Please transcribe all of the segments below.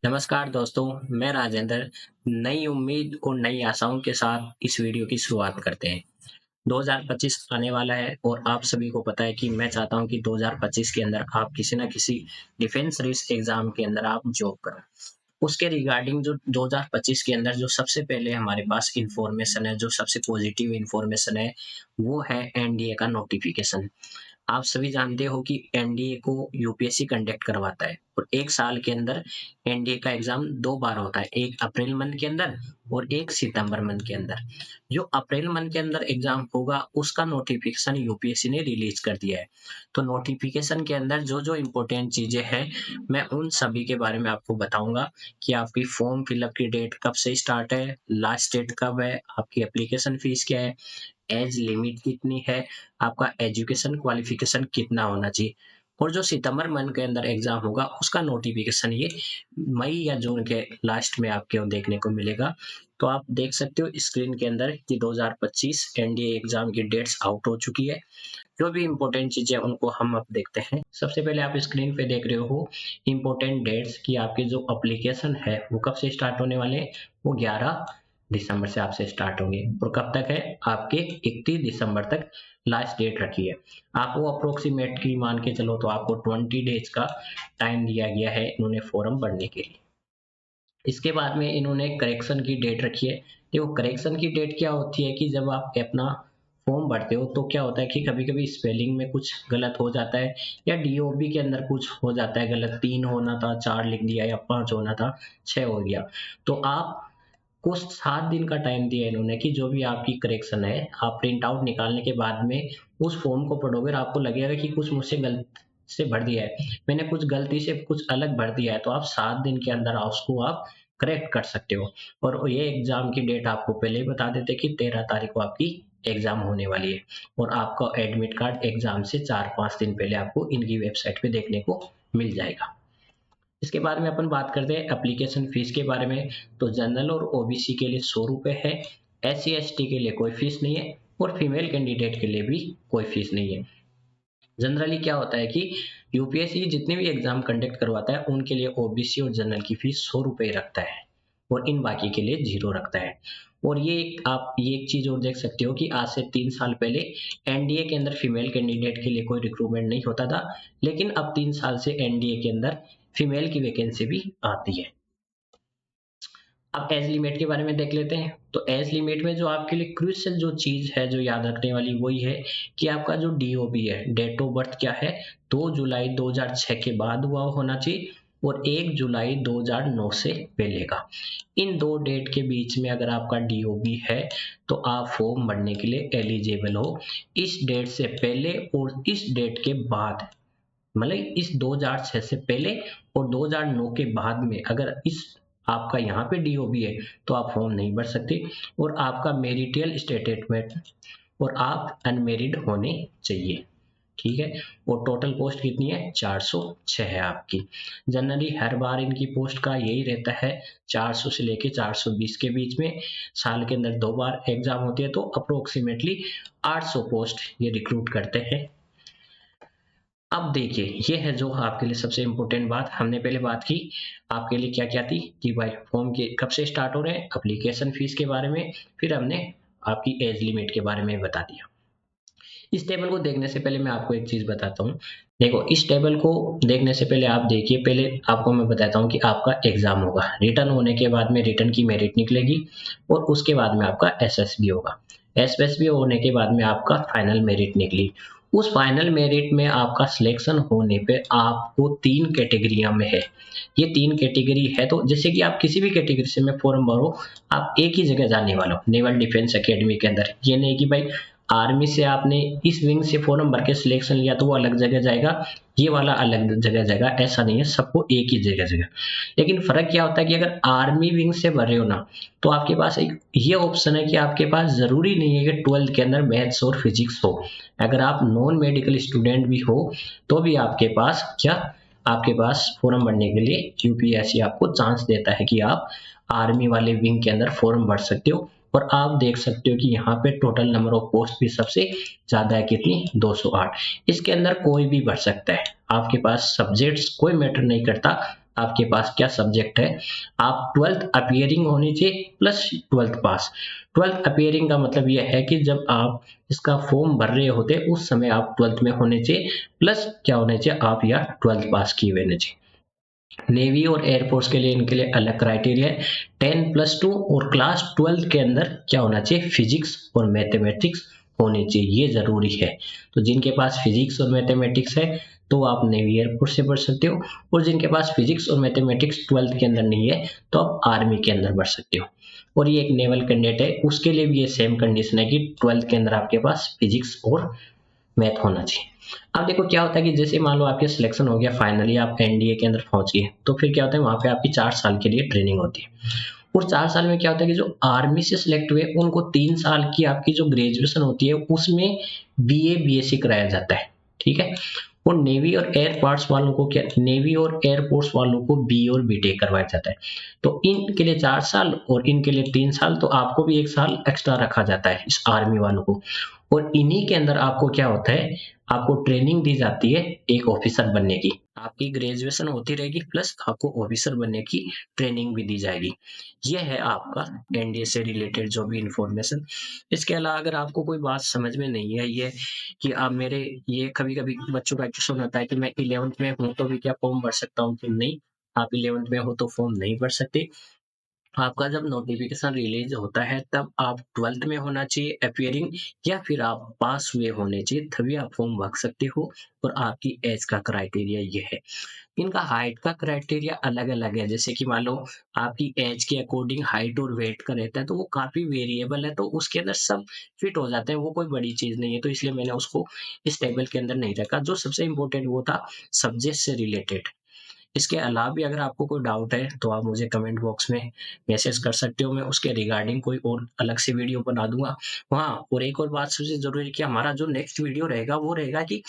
नमस्कार दोस्तों, मैं राजेंद्र। नई उम्मीद और नई आशाओं के साथ इस वीडियो की शुरुआत करते हैं। 2025 आने वाला है और आप सभी को पता है कि मैं चाहता हूं कि 2025 के अंदर आप किसी न किसी डिफेंस रिस्क एग्जाम के अंदर आप जॉब करें। उसके रिगार्डिंग जो 2025 के अंदर जो सबसे पहले हमारे पास इंफॉर्मेशन है, जो सबसे पॉजिटिव इंफॉर्मेशन है, वो है एनडीए का नोटिफिकेशन। आप सभी जानते हो कि एनडीए को यूपीएससी कंडक्ट करवाता है और 1 साल के अंदर एनडीए का एग्ज़ाम 2 बार होता है, एक अप्रैल मंथ के अंदर और एक सितंबर मंथ के अंदर। जो अप्रैल मंथ के अंदर एग्ज़ाम होगा, उसका नोटिफ़िकेशन यूपीएससी ने रिलीज़ कर दिया है। तो नोटिफ़िकेशन के अंदर जो-जो इम्पोर्टेंट चीज़ें हैं, मैं उन सभी के बारे में आपको बताऊँगा कि आपकी फॉर्म फिलअप की डेट कब से स्टार्ट है, लास्ट डेट कब है, आपकी एप्लीकेशन फ़ीस क्या है, एज लिमिट कितनी है, आपका एजुकेशन क्वालिफिकेशन कितना होना चाहिए और जो सितंबर मंथ के अंदर एग्जाम होगा उसका नोटिफिकेशन ये मई या जून के लास्ट में आपको देखने को मिलेगा। तो आप देख सकते हो स्क्रीन के अंदर कि 2025 एनडीए एग्जाम की डेट्स आउट हो चुकी है। जो भी इम्पोर्टेंट चीजें उनको हम अब देखते हैं। सबसे पहले आप स्क्रीन पे देख रहे हो इम्पोर्टेंट डेट्स कि आपके जो एप्लीकेशन है वो कब से स्टार्ट होने वाले हैं। वो 11 दिसंबर से आपसे स्टार्ट होंगे और कब तक है आपके 31 दिसंबर तक लास्ट डेट रखी है। आपको अप्रोक्सीमेटली मान के चलो तो आपको 20 डेज का टाइम दिया गया है इन्होंने फॉर्म भरने के लिए। इसके बाद में इन्होंने करेक्शन की डेट रखी है। देखो करेक्शन की डेट क्या होती है कि जब आप अपना फॉर्म भरते हो तो क्या होता है कि कभी-कभी स्पेलिंग में कुछ गलत हो जाता है या डीओबी के अंदर कुछ हो जाता है गलत, 3 होना था 4 लिख दिया या 5 होना था 6 हो गया। तो आपको 7 दिन का टाइम दिया इन्होंने कि जो भी आपकी करेक्शन है, आप प्रिंट आउट निकालने के बाद में उस फॉर्म को पढ़ोगे और आपको लगेगा कि कुछ मुझसे गलत से भर दिया है, मैंने कुछ गलती से कुछ अलग भर दिया है, तो आप 7 दिन के अंदर उसको आप करेक्ट कर सकते हो। और ये एग्ज़ाम की डेट आपको पहले ही बता देते कि 13 तारीख को आपकी एग्ज़ाम होने वाली है और आपका एडमिट कार्ड एग्ज़ाम से 4-5 दिन पहले आपको इनकी वेबसाइट पे देखने को मिल जाएगा। इसके बारे में अपन बात करते हैं एप्लीकेशन फ़ीस के बारे में। तो जनरल और ओबीसी के लिए ₹100 है, एससी-एसटी के लिए कोई फ़ीस नहीं है और फीमेल कैंडिडेट के लिए भी कोई फ़ीस नहीं है। जनरली क्या होता है कि यूपीएससी जितने भी एग्जाम कंडक्ट करवाता है उनके लिए ओबीसी और जनरल की फीस ₹100 रखता है और इन बाकी के लिए 0 रखता है। और आप ये एक चीज और देख सकते हो कि आज से 3 साल पहले एनडीए के अंदर फीमेल कैंडिडेट के लिए कोई रिक्रूटमेंट नहीं होता था, लेकिन अब 3 साल से एनडीए के अंदर फीमेल की वैकेंसी भी आती है। अब एज लिमिट के बारे में देख लेते हैं। तो एज लिमिट में जो आपके लिए क्रूशियल जो चीज़ है, जो याद रखने वाली वही है कि आपका जो डीओबी है, डेट ऑफ बर्थ क्या है, 2 जुलाई 2006 के बाद हुआ होना चाहिए और 1 जुलाई 2009 से पहले का। इन 2 डेट के बीच में अगर आपका डीओबी है, तो आप फॉर्म भरने के लिए एलिजिबल हो। इस डेट से पहले और इस डेट के बाद, मतलब इस 2006 से पहले और 2009 के बाद में अगर इस आपका यहाँ पे डीओबी है तो आप फॉर्म नहीं भर सकते और आपका मैरिटल स्टेटमेंट और आप अनमेरिड होने चाहिए। ठीक है। और टोटल पोस्ट कितनी है? 406 है आपकी। जनरली हर बार इनकी पोस्ट का यही रहता है, 400 से लेके 420 के बीच में। साल के अंदर 2 बार एग्जाम होती है तो अप्रोक्सीमेटली 800 पोस्ट ये रिक्रूट करते हैं। अब देखिए, ये है जो आपके लिए सबसे इम्पोर्टेंट बात। हमने पहले बात की आपके लिए क्या-क्या थी कि भाई फॉर्म के कब से स्टार्ट हो रहे हैं, एप्लीकेशन फीस के बारे में, फिर हमने आपकी एज लिमिट के बारे में बता दिया। इस टेबल को देखने से पहले मैं आपको एक चीज़ बताता हूँ। देखो, इस टेबल को देखने से पहले आप देखिए, पहले आपको मैं बताता हूँ कि आपका एग्ज़ाम होगा। रिटन होने के बाद में रिटन की मेरिट निकलेगी और उसके बाद में आपका एसएसबी होगा। एसएसबी होने के बाद में आपका फाइनल मेरिट निकली। उस फाइनल मेरिट में आपका सिलेक्शन होने पे आपको 3 कैटेगरियों में है। ये 3 कैटेगरी है, तो जैसे कि आप किसी भी कैटेगरी से में फॉर्म भरो, आप एक ही जगह जाने वाले हो, नेवल डिफेंस एकेडमी के अंदर। ये नहीं कि भाई आर्मी से आपने इस विंग से फॉर्म भर के सिलेक्शन लिया तो वो अलग जगह जाएगा, ये वाला अलग जगह जाएगा, ऐसा नहीं है, सबको एक ही जगह जगह। लेकिन फर्क क्या होता है कि अगर आर्मी विंग से भर रहे हो ना, तो आपके पास एक ये ऑप्शन है कि आपके पास जरूरी नहीं है कि 12th के अंदर मैथ्स और फिजिक्स हो। अगर आप नॉन मेडिकल स्टूडेंट भी हो तो भी आपके पास क्या, आपके पास फॉर्म भरने के लिए यूपीएससी आपको चांस देता है कि आप आर्मी वाले विंग के अंदर फॉर्म भर सकते हो। और आप देख सकते हो कि यहाँ पे टोटल नंबर ऑफ पोस्ट भी सबसे ज्यादा है, कितनी? 208। इसके अंदर कोई भी भर सकता है, आपके पास सब्जेक्ट्स कोई मैटर नहीं करता, आपके पास क्या सब्जेक्ट है, आप 12th अपीयरिंग होनी चाहिए प्लस 12th पास। 12th अपीयरिंग का मतलब यह है कि जब आप इसका फॉर्म भर रहे होते उस समय आप 12th में होने चाहिए, प्लस क्या होने चाहिए, आप या 12th पास किए हुए होने चाहिए। नेवी और एयरफोर्स के लिए इनके लिए अलग क्राइटेरिया है। 10+2 और क्लास 12 के अंदर क्या होना चाहिए, फिजिक्स और मैथमेटिक्स होनी चाहिए, ये जरूरी है। तो जिनके पास फिजिक्स और मैथमेटिक्स है तो आप नेवी एयरफोर्स से बढ़ सकते हो, और जिनके पास फिजिक्स और मैथमेटिक्स 12th के अंदर नहीं है तो आप आर्मी के अंदर बढ़ सकते हो। और ये एक नेवल कैंडिडेट है, उसके लिए भी ये सेम कंडीशन है कि 12th के अंदर आपके पास फिजिक्स और मैथ होना चाहिए। अब देखो क्या होता है कि जैसे मान लो आपके सिलेक्शन हो गया, फाइनली आप एनडीए के अंदर पहुंच गए, तो फिर क्या होता है, वहां पे आपकी 4 साल के लिए ट्रेनिंग होती है। और 4 साल में क्या होता है कि जो आर्मी से सिलेक्ट हुए उनको 3 साल की आपकी जो ग्रेजुएशन होती है उसमें बीए बीएससी कराया जाता है, ठीक है। और नेवी और एयरफोर्स वालों को क्या, नेवी और एयरफोर्स वालों को बी और बीटेक करवाया जाता है। तो इनके लिए 4 साल और इनके लिए 3 साल, तो आपको भी 1 साल एक्स्ट्रा रखा जाता है इस आर्मी वालों को। और इन्हीं के अंदर आपको क्या होता है, आपको ट्रेनिंग दी जाती है एक ऑफिसर बनने की। आपकी ग्रेजुएशन होती रहेगी प्लस आपको ऑफिसर बनने की ट्रेनिंग भी दी जाएगी। यह है आपका एनडीए से रिलेटेड जो भी इंफॉर्मेशन। इसके अलावा अगर आपको कोई बात समझ में नहीं है, ये कि आप मेरे, ये कभी कभी बच्चों का क्वेश्चन होता है कि मैं 11th में हूँ तो भी क्या फॉर्म भर सकता हूँ कि नहीं, आप 11th में हो तो फॉर्म नहीं भर सकते। आपका जब नोटिफिकेशन रिलीज होता है तब आप 12th में होना चाहिए अपीयरिंग, या फिर आप पास हुए होने चाहिए, तभी आप फॉर्म भर सकते हो। और आपकी एज का क्राइटेरिया ये है। इनका हाइट का क्राइटेरिया अलग अलग है, जैसे कि मान लो आपकी एज के अकॉर्डिंग हाइट और वेट का रहता है, तो वो काफी वेरिएबल है, तो उसके अंदर सब फिट हो जाते हैं, वो कोई बड़ी चीज नहीं है, तो इसलिए मैंने उसको इस टेबल के अंदर नहीं रखा। जो सबसे इंपॉर्टेंट वो था सब्जेक्ट से रिलेटेड। इसके अलावा भी अगर आपको कोई डाउट है तो आप मुझे कमेंट बॉक्स में मैसेज कर सकते हो, मैं उसके रिगार्डिंग कोई और अलग से वीडियो बना दूंगा। हाँ, और एक और बात सबसे जरूरी है कि हमारा जो नेक्स्ट वीडियो रहेगा वो रहेगा कि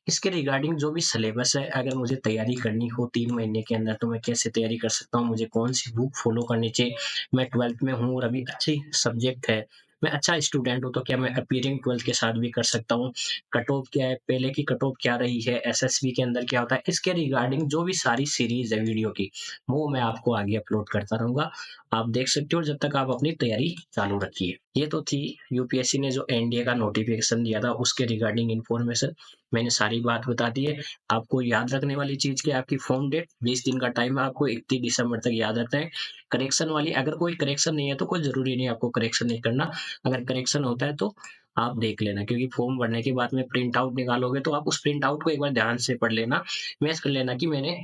इसके रिगार्डिंग जो भी सिलेबस है, अगर मुझे तैयारी करनी हो 3 महीने के अंदर तो मैं कैसे तैयारी कर सकता हूँ, मुझे कौन सी बुक फॉलो करनी चाहिए, मैं 12th में हूँ और अभी अच्छी सब्जेक्ट है, मैं अच्छा स्टूडेंट हूँ तो क्या मैं अपीयरिंग 12th के साथ भी कर सकता हूँ, कट ऑफ क्या है, पहले की कट ऑफ क्या रही है, एसएसबी के अंदर क्या होता है, इसके रिगार्डिंग जो भी सारी सीरीज है वीडियो की वो मैं आपको आगे अपलोड करता रहूंगा। आप देख सकते हो जब तक आप अपनी तैयारी चालू रखिए। ये तो थी यूपीएससी ने जो एनडीए का नोटिफिकेशन दिया था उसके रिगार्डिंग इन्फॉर्मेशन, मैंने सारी बात बता दी है। आपको याद रखने वाली चीज की आपकी फॉर्म डेट 20 दिन का टाइम है, आपको 31 दिसंबर तक याद रखना है। करेक्शन वाली, अगर कोई करेक्शन नहीं है तो कोई जरूरी नहीं आपको करेक्शन नहीं करना, अगर करेक्शन होता है तो आप देख लेना, क्योंकि फॉर्म भरने के बाद में प्रिंट आउट निकालोगे तो आप उस प्रिंट आउट को एक बार ध्यान से पढ़ लेना, मैच कर लेना कि मैंने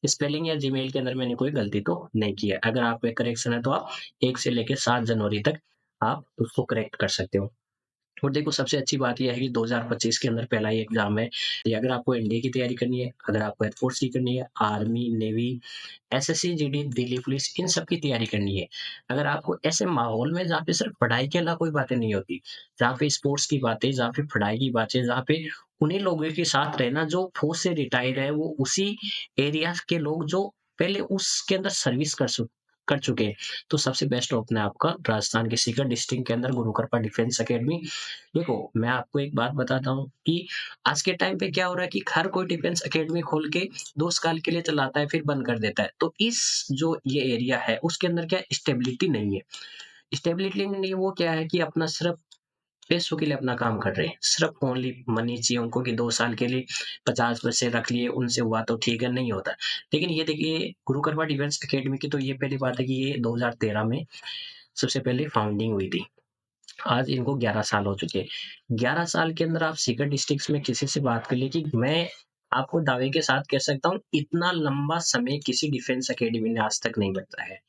स्पेलिंग या जीमेल के अंदर मैंने कोई गलती तो नहीं की है। अगर आप पे करेक्शन है तो आप 1 से लेके 7 जनवरी तक आप उसको करेक्ट कर सकते हो। और देखो सबसे अच्छी बात ये है कि 2025 के अंदर पहला ही एग्जाम है। ये अगर आपको एनडीए की तैयारी करनी है, अगर आपको एयरफोर्स की करनी है, army, navy, SSC, GD, Delhi police, इन सब की तैयारी करनी है। अगर आपको ऐसे माहौल में जहाँ पे सिर्फ पढ़ाई के अलावा कोई बातें नहीं होती, जहाँ पे स्पोर्ट्स की बातें, जहाँ पे पढ़ाई की बातें, जहाँ पे उन्हीं लोगों के साथ रहना जो फौज से रिटायर है, वो उसी एरिया के लोग जो पहले उसके अंदर सर्विस कर चुके हैं, तो सबसे बेस्ट ऑप्शन है आपका राजस्थान के सीकर डिस्ट्रिक्ट के अंदर गुरु कृपा डिफेंस अकेडमी। देखो मैं आपको एक बात बताता हूँ कि आज के टाइम पे क्या हो रहा है कि हर कोई डिफेंस अकेडमी खोल के 2 साल के लिए चलाता है फिर बंद कर देता है, तो इस जो ये एरिया है उसके अंदर क्या स्टेबिलिटी नहीं है। स्टेबिलिटी नहीं, वो क्या है कि अपना सिर्फ पैसों के लिए अपना काम कर रहे हैं, सिर्फ ओनली मनी चाहिए उनको कि 2 साल के लिए 50 पैसे रख लिए, उनसे हुआ तो ठीक है, नहीं होता। लेकिन ये देखिए गुरु कृपा डिफेंस अकेडमी की तो ये पहली बात है कि ये 2013 में सबसे पहले फाउंडिंग हुई थी। आज इनको 11 साल हो चुके हैं। 11 साल के अंदर आप सीकर डिस्ट्रिक्ट में किसी से बात कर लिए कि मैं आपको दावे के साथ कह सकता हूँ इतना लंबा समय किसी डिफेंस अकेडमी ने आज तक नहीं बताया है।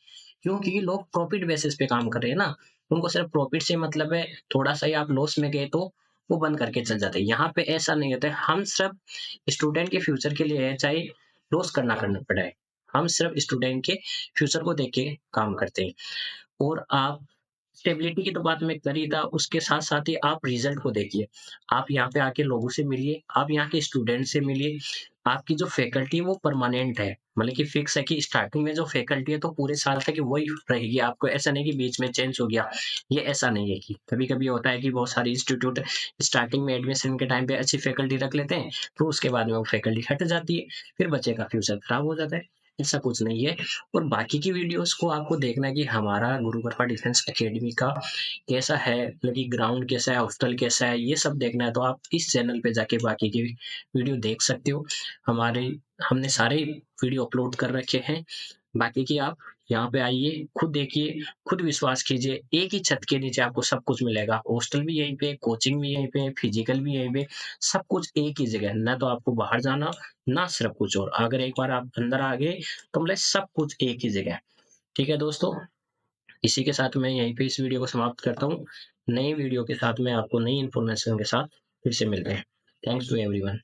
क्यों? क्योंकि लोग प्रॉफिट बेसिस पे काम कर रहे हैं ना, उनको सिर्फ प्रॉफिट से मतलब है, थोड़ा-सा ही आप लॉस में गए तो वो बंद करके चल जाते हैं। यहाँ पे ऐसा नहीं होता है, हम सिर्फ स्टूडेंट के फ्यूचर के लिए है, चाहे लॉस करना पड़े। हम सिर्फ स्टूडेंट के फ्यूचर को देख के काम करते हैं। और आप स्टेबिलिटी की तो बात मैं कर ही था, उसके साथ-साथ ही आप रिज़ल्ट को देखिए। आप यहाँ पे आके लोगों से मिलिए, आप यहाँ के स्टूडेंट से मिलिए, आपकी जो फैकल्टी है वो परमानेंट है, मतलब कि फिक्स है कि स्टार्टिंग में जो फैकल्टी है तो पूरे साल तक वही रहेगी, आपको ऐसा नहीं कि बीच में चेंज हो गया, ये ऐसा नहीं है कि कभी-कभी होता है कि बहुत सारे इंस्टीट्यूट स्टार्टिंग में एडमिशन के टाइम पे अच्छी फैकल्टी रख लेते हैं, तो उसके बाद में वो फैकल्टी हट जाती है, फिर बच्चे का फ्यूचर खराब हो जाता है। ऐसा कुछ नहीं है। और बाकी की वीडियोस को आपको देखना है कि हमारा गुरु कृपा डिफेंस एकेडमी का कैसा है, मतलब कि ग्राउंड कैसा है, हॉस्टल कैसा है, ये सब देखना है तो आप इस चैनल पे जाके बाकी की वीडियो देख सकते हो। हमारे हमने सारे वीडियो अपलोड कर रखे हैं। बाकी की आप यहाँ पे आइए, खुद देखिए, खुद विश्वास कीजिए, एक ही छत के नीचे आपको सब कुछ मिलेगा। हॉस्टल भी यहीं पे, कोचिंग भी यहीं पे, फिजिकल भी यहीं पे, सब कुछ एक ही जगह है। ना तो आपको बाहर जाना, ना सिर्फ कुछ और। अगर एक बार आप अंदर आ गए तो मतलब सब कुछ एक ही जगह है। ठीक है दोस्तों, इसी के साथ मैं यहीं पे इस वीडियो को समाप्त करता हूँ। नई वीडियो के साथ मैं आपको नई इन्फॉर्मेशन के साथ फिर से मिलते हैं। Thanks to everyone.